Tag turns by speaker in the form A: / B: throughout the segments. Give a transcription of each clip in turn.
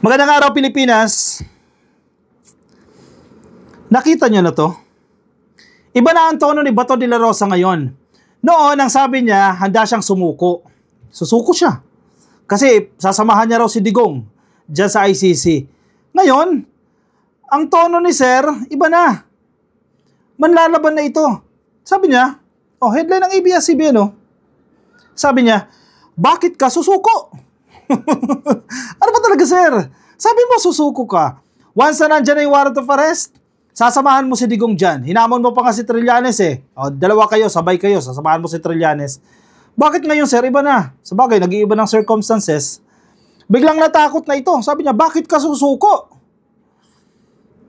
A: Magandang araw, Pilipinas. Nakita nyo na to? Iba na ang tono ni Bato de la Rosa ngayon. Noon, ang sabi niya, handa siyang sumuko. Susuko siya. Kasi sasamahan niya raw si Digong dyan sa ICC. Ngayon, ang tono ni Sir, iba na. Manlalaban na ito. Sabi niya, headline ng ABS-CBN, sabi niya, bakit ka susuko? Ano ba talaga, Sir? Sabi mo, susuko ka. Once na nandyan na yung warrant of arrest, sasamahan mo si Digong dyan. Hinamon mo pa nga si Trillanes dalawa kayo, sabay kayo, sasamahan mo si Trillanes. Bakit ngayon, Sir? Iba na. Sabagay, nag-iiba ng circumstances. Biglang natakot na ito. Sabi niya, bakit ka susuko?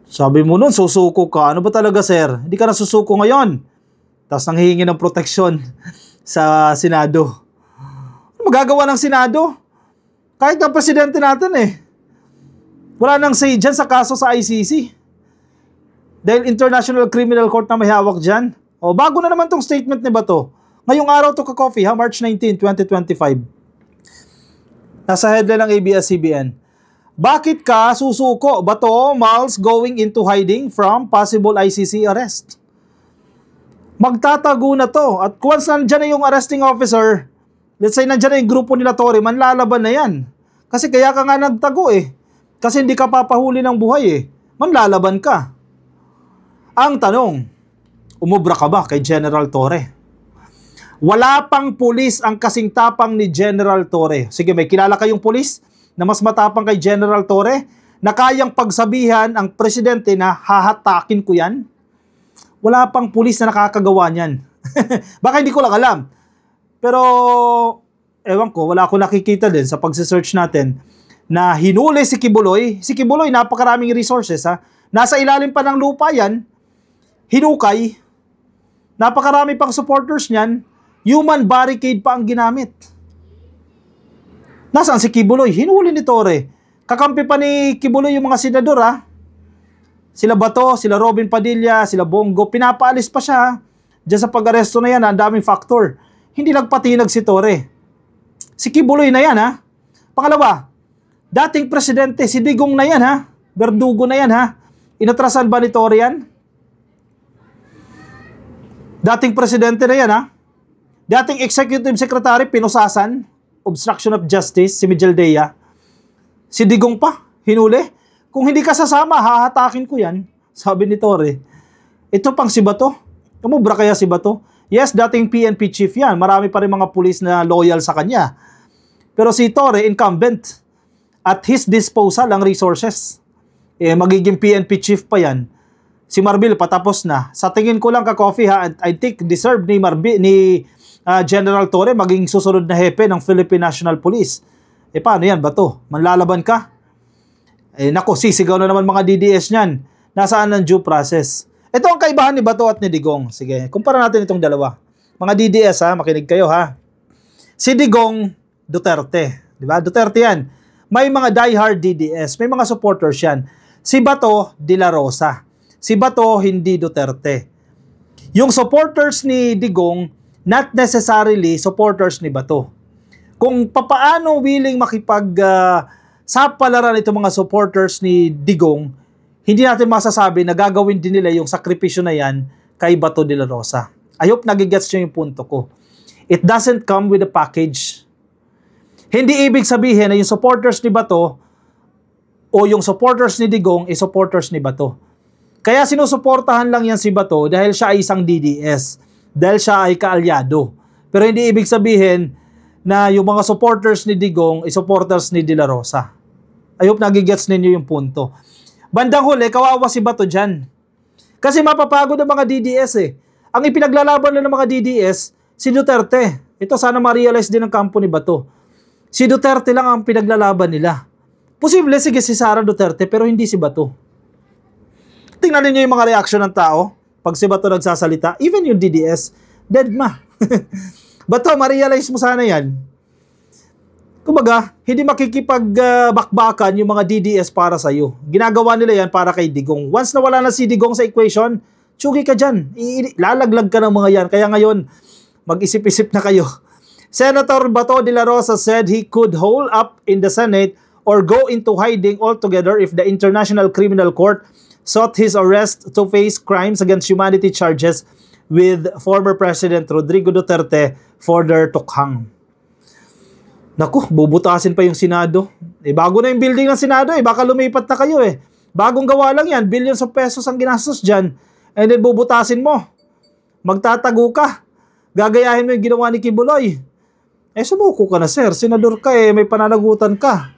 A: Sabi mo nun, susuko ka. Ano ba talaga, Sir? Hindi ka na susuko ngayon. Tapos nanghihingi ng proteksyon sa Senado. Ano magagawa ng Senado? Kahit na presidente natin wala nang say dyan sa kaso sa ICC. Dahil International Criminal Court na may hawak dyan. Bago na naman tong statement ni Bato. Ngayong araw to ka-coffee, March 19, 2025. Nasa headline ng ABS-CBN. Bakit ka susuko? Bato, Miles going into hiding from possible ICC arrest. Magtatago na to. At once nandyan na yung arresting officer, let's say nandyan na yung grupo nila Tory, manlalaban na yan. Kasi kaya ka nga nagtago Kasi hindi ka papahuli ng buhay Manlalaban ka. Ang tanong, umubra ka ba kay General Torre? Wala pang pulis ang kasing tapang ni General Torre. Sige, may kilala kayong pulis na mas matapang kay General Torre na kayang pagsabihan ang presidente na hahatakin ko yan? Wala pang pulis na nakakagawa niyan. Baka hindi ko lang alam. Pero, ewan ko, wala akong nakikita din sa pagsisearch natin na hinuli si Kibuloy. Si Kibuloy, napakaraming resources Nasa ilalim pa ng lupa yan. Hinukay. Napakarami pang supporters niyan. Human barricade pa ang ginamit. Nasaan si Kibuloy? Hinuli ni Torre. Kakampi pa ni Kibuloy yung mga senador Sila Bato, sila Robin Padilla, sila Bongo. Pinapaalis pa siya Diyan sa pag-aresto na yan, ang daming factor. Hindi nagpatinag si Torre. Si Kibuloy na yan Pangalawa, dating presidente, si Digong na yan Verdugo na yan Inatrasan ba ni Torre yan? Dating presidente na yan Dating executive secretary, pinusasan. Obstruction of justice, si Mijaldea. Si Digong pa, hinuli. Kung hindi ka sasama, hahatakin ko yan. Sabi ni Torre. Ito pang si Bato. Umubra kaya si Bato? Yes, dating PNP chief yan. Marami pa rin mga pulis na loyal sa kanya. Pero si Torre, incumbent. At his disposal ang resources. Magiging PNP chief pa yan. Si Marbil, patapos na. Sa tingin ko lang ka-coffee I think deserved ni General Torre maging susunod na hepe ng Philippine National Police. Paano yan, Bato? Manlalaban ka? Nako, sisigaw na naman mga DDS niyan. Nasaan ang due process? Ito ang kaibahan ni Bato at ni Digong. Sige, kumpara natin itong dalawa. Mga DDS makinig kayo Si Digong, Duterte. Diba? Duterte yan. May mga diehard DDS. May mga supporters yan. Si Bato, de la Rosa. Si Bato, hindi Duterte. Yung supporters ni Digong, not necessarily supporters ni Bato. Kung papaano willing sapalaran itong mga supporters ni Digong, hindi natin masasabi na gagawin din nila yung sakripisyo na yan kay Bato de la Rosa. I hope nagigets nyo yung punto ko. It doesn't come with a package. Hindi ibig sabihin na yung supporters ni Bato o yung supporters ni Digong ay supporters ni Bato. Kaya sinusuportahan lang yan si Bato dahil siya ay isang DDS. Dahil siya ay kaalyado. Pero hindi ibig sabihin na yung mga supporters ni Digong ay supporters ni De La Rosa. I hope nagigets ninyo yung punto. Bandang huli, kawawa si Bato dyan. Kasi mapapagod ang mga DDS Ang ipinaglalaban lang ng mga DDS, si Duterte. Ito sana ma-realize din ng kampo ni Bato. Si Duterte lang ang pinaglalaban nila. Posible, sige si Sara Duterte, pero hindi si Bato. Tingnan niyo yung mga reaction ng tao pag si Bato nagsasalita. Even yung DDS, dead ma. Bato, ma-realize mo sana yan. Kumbaga, hindi makikipagbakbakan yung mga DDS para sa'yo. Ginagawa nila yan para kay Digong. Once na wala na si Digong sa equation, tsugi ka dyan. Lalaglag ka ng mga yan. Kaya ngayon, mag-isip-isip na kayo. Senator Bato de la Rosa said he could hold up in the Senate or go into hiding altogether if the International Criminal Court sought his arrest to face crimes against humanity charges with former President Rodrigo Duterte further tukhang. Naku, bubutasin pa yung Senado. Bago na yung building ng Senado baka lumipat na kayo Bagong gawa lang yan, billions of pesos ang ginastos dyan, and then bubutasin mo. Magtatago ka. Gagayahin mo yung ginawa ni Kibuloy. Sumuko ka na, sir. Senador ka may pananagutan ka.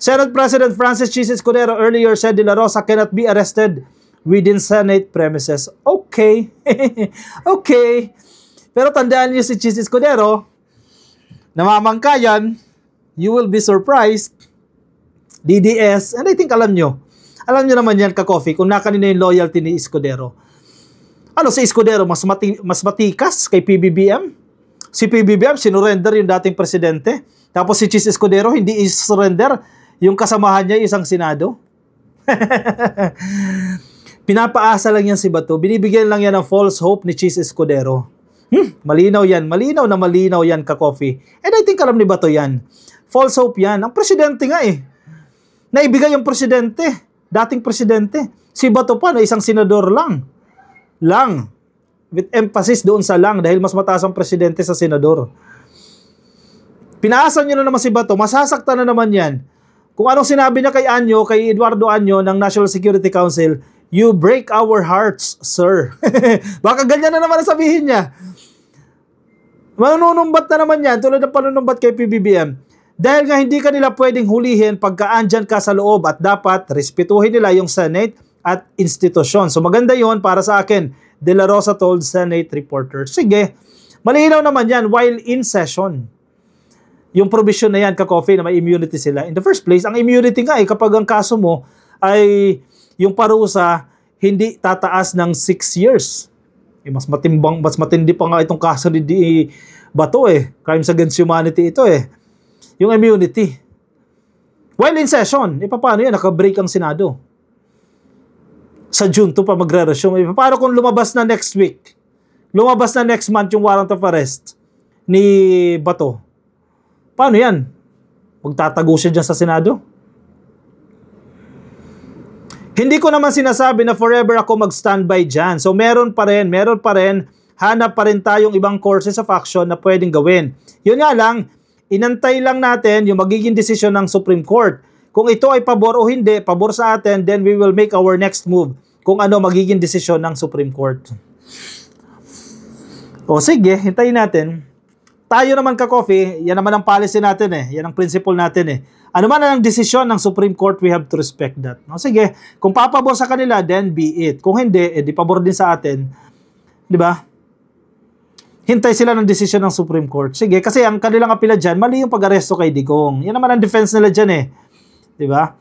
A: Senate President Francis Chis Escudero earlier said De La Rosa cannot be arrested within Senate premises. Okay. Okay. Pero tandaan niyo si Chis Escudero, namamangkayan, you will be surprised. DDS, and I think alam nyo naman yan, ka-coffee, kung nakanino yung loyalty ni Escudero. Si Escudero, mas matikas kay PBBM? Si PBBM, sinurrender yung dating presidente. Tapos si Chis Escudero, hindi surrender yung kasamahan niya, isang Senado. Pinapaasa lang yan si Bato. Binibigyan lang yan ng false hope ni Chis Escudero. Malinaw yan. Malinaw yan, ka-coffee. And I think alam ni Bato yan. False hope yan. Ang presidente nga naibigay yung presidente. Dating presidente. Si Bato pa na isang senador lang. Lang. With emphasis doon sa lang dahil mas mataas ang presidente sa senador. Pinaasa nyo na naman si Bato. Masasaktan na naman yan. Kung anong sinabi niya kay Eduardo Anyo ng National Security Council, you break our hearts, sir. Baka ganyan na naman ang sabihin niya. Manunumbat na naman yan tulad ng panunumbat kay PBBM. Dahil nga hindi ka nila pwedeng hulihin pagka andyan ka sa loob at dapat respetuhin nila yung Senate at institusyon. So maganda yon para sa akin, De La Rosa told Senate reporter. Sige, malinaw naman yan while in session. Yung provision na yan, ka-coffee, na may immunity sila. In the first place, ang immunity nga kapag ang kaso mo ay yung parusa hindi tataas ng 6 years. Mas matindi pa nga itong kaso ni Bato Crimes against humanity ito Yung immunity. While in session, paano yan? Naka-break ang Senado. Sa June 2 pa magre-resume. Paano kung lumabas na next week? Lumabas na next month yung warrant of arrest ni Bato? Paano yan? Magtatago siya dyan sa Senado? Hindi ko naman sinasabi na forever ako mag-standby dyan. So meron pa rin, hanap pa rin tayong ibang courses of action na pwedeng gawin. Yun nga lang, inantay lang natin yung magiging desisyon ng Supreme Court. Kung ito ay pabor o hindi, pabor sa atin, then we will make our next move kung ano magiging desisyon ng Supreme Court. O sige, hintayin natin. Tayo naman, ka-coffee, yan naman ang policy natin Yan ang principle natin Ano man ang desisyon ng Supreme Court, we have to respect that. O sige, kung papabor sa kanila, then be it. Kung hindi, di pabor din sa atin. Di ba? Hintay sila ng desisyon ng Supreme Court. Sige, kasi ang kanilang apela dyan, mali yung pag-aresto kay Digong. Yan naman ang defense nila dyan Diba?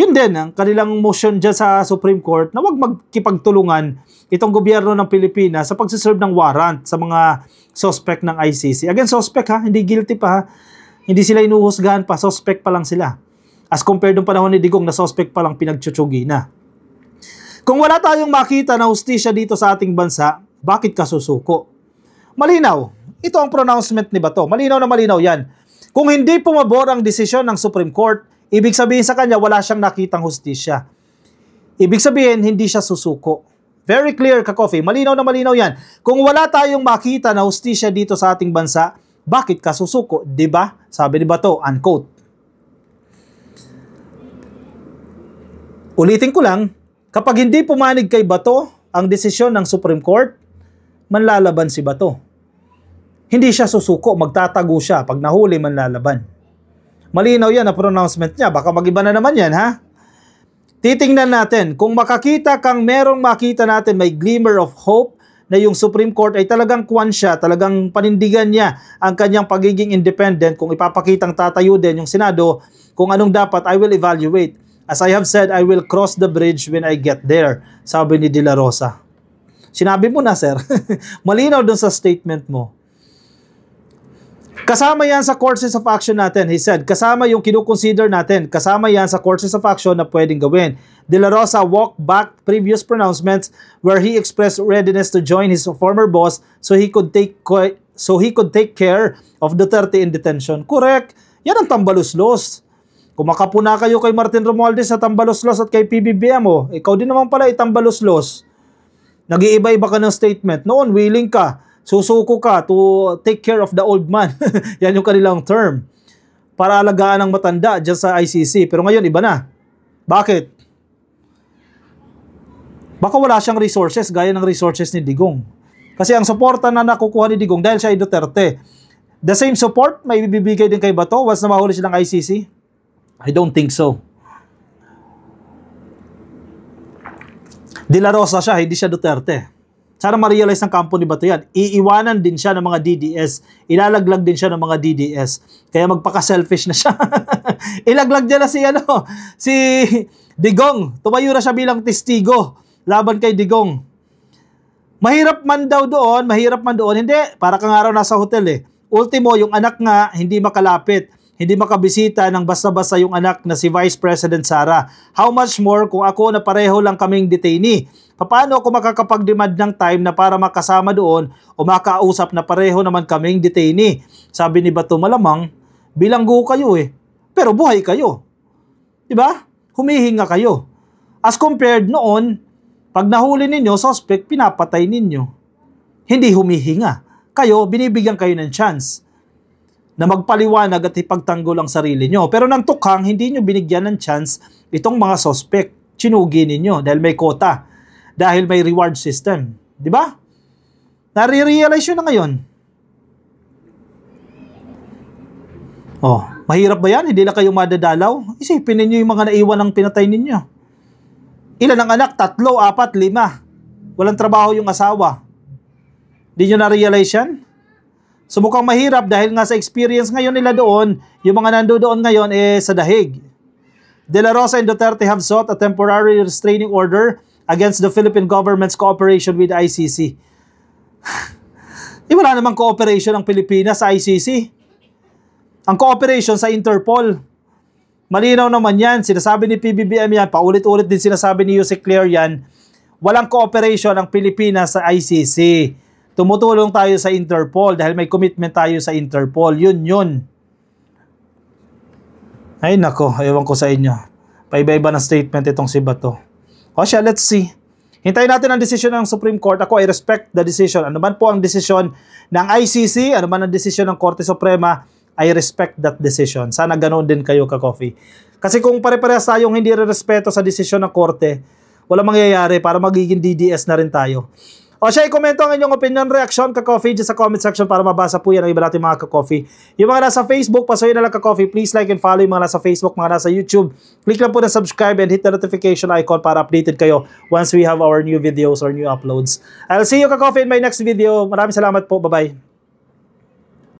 A: Yun din, ang kanilang motion dyan sa Supreme Court na wag magkipagtulungan itong gobyerno ng Pilipinas sa pagsiserve ng warrant sa mga suspect ng ICC. Again, suspect hindi guilty pa Hindi sila inuhusgahan pa, suspect pa lang sila. As compared ng panahon ni Digong na suspect pa lang pinagtsutsugin na. Kung wala tayong makita na hustisya dito sa ating bansa, bakit ka susuko? Malinaw. Ito ang pronouncement ni Bato. Malinaw na malinaw yan. Kung hindi pumabor ang desisyon ng Supreme Court, ibig sabihin sa kanya wala siyang nakitang hustisya. Ibig sabihin hindi siya susuko. Very clear, ka-coffee. Malinaw na malinaw yan. Kung wala tayong makita na hustisya dito sa ating bansa, bakit ka susuko? Diba? Sabi ni Bato, unquote. Ulitin ko lang, kapag hindi pumanig kay Bato ang desisyon ng Supreme Court, manlalaban si Bato. Hindi siya susuko, magtatago siya. Pag nahuli, manlalaban. Malinaw yan na pronouncement niya. Baka mag-iba na naman yan, ha? Titingnan natin. Kung makakita kang merong makita natin, may glimmer of hope na yung Supreme Court ay talagang kwan siya, talagang panindigan niya ang kanyang pagiging independent. Kung ipapakitang tatayo din yung Senado, kung anong dapat, I will evaluate. As I have said, I will cross the bridge when I get there. Sabi ni De La Rosa. Sinabi mo na, sir. Malinaw dun sa statement mo. Kasama yan sa courses of action natin. He said, kasama yung kinukonsider natin. Kasama yan sa courses of action na pwedeng gawin. De La Rosa walked back previous pronouncements where he expressed readiness to join his former boss so he could take care of Duterte in detention. Correct. Yan ang tambaluslos. Kung makapuna kayo kay Martin Romualdez sa tambalos-los at kay PBBM, ikaw din naman pala itambalos-los. Nag-iiba-iba ka ng statement. Noon, willing ka, susuko ka to take care of the old man. Yan yung kanilang term. Para alagaan ng matanda dyan sa ICC. Pero ngayon, iba na. Bakit? Baka wala siyang resources gaya ng resources ni Digong. Kasi ang suporta na nakukuha ni Digong dahil siya ay Duterte. The same support may bibigay din kay Bato once na mahuli silang ICC? I don't think so. De La Rosa siya, hindi siya Duterte. Sana ma-realize ng kampo ni Bato yan. Iiwanan din siya ng mga DDS. Ilalaglag din siya ng mga DDS. Kaya magpaka-selfish na siya. Ilaglag niya na si Digong. Tumayo na siya bilang testigo laban kay Digong. Mahirap man doon. Hindi, para kang araw nasa hotel eh. Ultimo, yung anak nga, hindi makalapit, hindi makabisita ng basta-basta yung anak na si Vice President Sara. How much more kung ako na pareho lang kaming detainee? Paano ako makakapag-demand ng time na para makasama doon o makausap na pareho naman kaming detainee? Sabi ni Bato, malamang, bilanggo kayo eh. Pero buhay kayo. Diba? Humihinga kayo. As compared noon, pag nahuli ninyo, suspect, pinapatay ninyo. Hindi humihinga. Kayo, binibigyan kayo ng chance na magpaliwanag at ipagtanggol ang sarili nyo. Pero nang tukhang, hindi nyo binigyan ng chance itong mga suspect. Chinugi ninyo dahil may quota. Dahil may reward system. Di ba? Nare-realize yun na ngayon. Mahirap ba yan? Hindi na kayo madadalaw? Isipin ninyo yung mga naiwan ng pinatay ninyo. Ilan ang anak? 3, 4, 5. Walang trabaho yung asawa. Di nyo na-realize yan? So mukhang mahirap dahil nga sa experience ngayon nila doon, yung mga nandoon ngayon sa dahig. De La Rosa and Duterte have sought a temporary restraining order against the Philippine government's cooperation with the ICC. Wala namang cooperation ng Pilipinas sa ICC. Ang cooperation sa Interpol. Malinaw naman yan. Sinasabi ni PBBM yan. Paulit-ulit din sinasabi ni Yusek Claire yan. Walang cooperation ng Pilipinas sa ICC. Tumutulong tayo sa Interpol dahil may commitment tayo sa Interpol. Yun. Ay nako, ewan ko sa inyo. Paiba-iba ng statement itong si Bato. Let's see. Hintayin natin ang desisyon ng Supreme Court. Ako, I respect the decision. Ano man po ang desisyon ng ICC, ano man ang desisyon ng Korte Suprema, I respect that decision. Sana ganoon din kayo ka-coffee. Kasi kung pare-parehas tayong hindi respeto sa desisyon ng Korte, wala mangyayari para magiging DDS na rin tayo. I-komento ang inyong opinion, reaction, ka-coffee dyan sa comment section para mabasa po yan ang iba natin mga ka-coffee. Yung mga nasa Facebook, pasuyin na lang ka-coffee. Please like and follow yung mga nasa Facebook, mga nasa YouTube. Click lang po na subscribe and hit the notification icon para updated kayo once we have our new videos or new uploads. I'll see you ka-coffee in my next video. Maraming salamat po. Bye-bye.